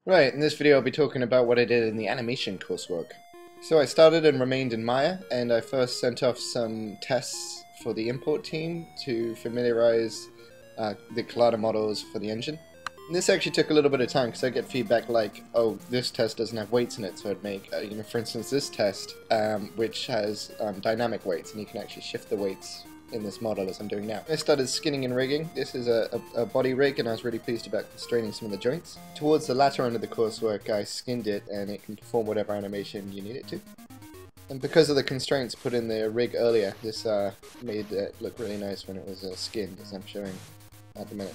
Right, in this video I'll be talking about what I did in the animation coursework. So I started and remained in Maya, and I first sent off some tests for the import team to familiarize the collider models for the engine. And this actually took a little bit of time because I get feedback like, oh, this test doesn't have weights in it, so I'd make, for instance, this test, which has dynamic weights, and you can actually shift the weights in this model as I'm doing now. I started skinning and rigging. This is a body rig, and I was really pleased about constraining some of the joints. Towards the latter end of the coursework, I skinned it, and it can perform whatever animation you need it to. And because of the constraints put in the rig earlier, this made it look really nice when it was skinned, as I'm showing at the minute.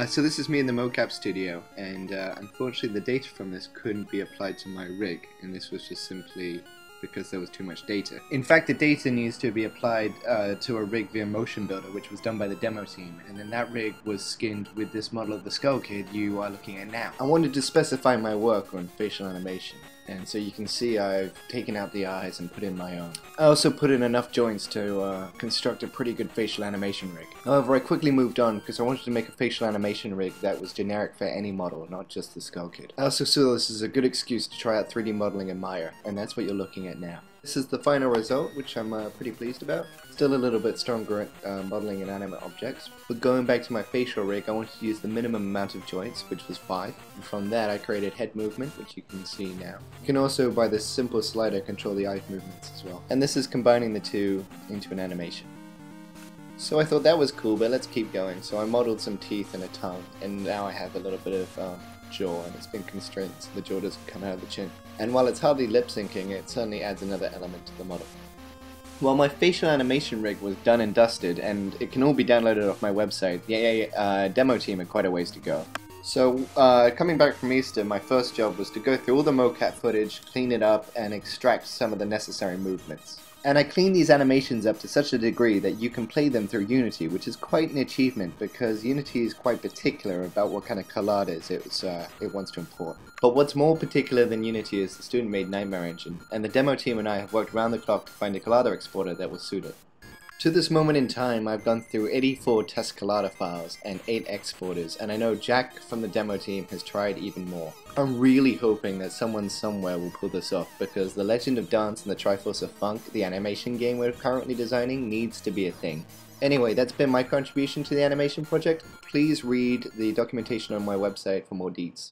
So this is me in the mocap studio, and unfortunately the data from this couldn't be applied to my rig, and this was just simply because there was too much data. In fact, the data needs to be applied to a rig via Motion Builder, which was done by the demo team, and then that rig was skinned with this model of the Skull Kid you are looking at now. I wanted to specify my work on facial animation, and so you can see I've taken out the eyes and put in my own. I also put in enough joints to construct a pretty good facial animation rig. However, I quickly moved on because I wanted to make a facial animation rig that was generic for any model, not just the Skull Kid. I also saw this as a good excuse to try out 3D modeling in Maya, and that's what you're looking at now. This is the final result, which I'm pretty pleased about. Still a little bit stronger at modeling inanimate objects, but going back to my facial rig, I wanted to use the minimum amount of joints, which was 5, and from that I created head movement, which you can see now. You can also, by this simple slider, control the eye movements as well. And this is combining the two into an animation. So I thought that was cool, but let's keep going. So I modeled some teeth and a tongue, and now I have a little bit of jaw, and it's been constrained so the jaw doesn't come out of the chin. And while it's hardly lip syncing, it certainly adds another element to the model. Well, my facial animation rig was done and dusted, and it can all be downloaded off my website. The demo team had quite a ways to go. So, coming back from Easter, my first job was to go through all the mocap footage, clean it up, and extract some of the necessary movements. And I cleaned these animations up to such a degree that you can play them through Unity, which is quite an achievement because Unity is quite particular about what kind of colliders it wants to import. But what's more particular than Unity is the student-made Nightmare engine, and the demo team and I have worked around the clock to find a collider exporter that will suit it. To this moment in time, I've gone through 84 test collider files and 8 exporters, and I know Jack from the demo team has tried even more. I'm really hoping that someone somewhere will pull this off, because The Legend of Dance and the Triforce of Funk, the animation game we're currently designing, needs to be a thing. Anyway, that's been my contribution to the animation project. Please read the documentation on my website for more deets.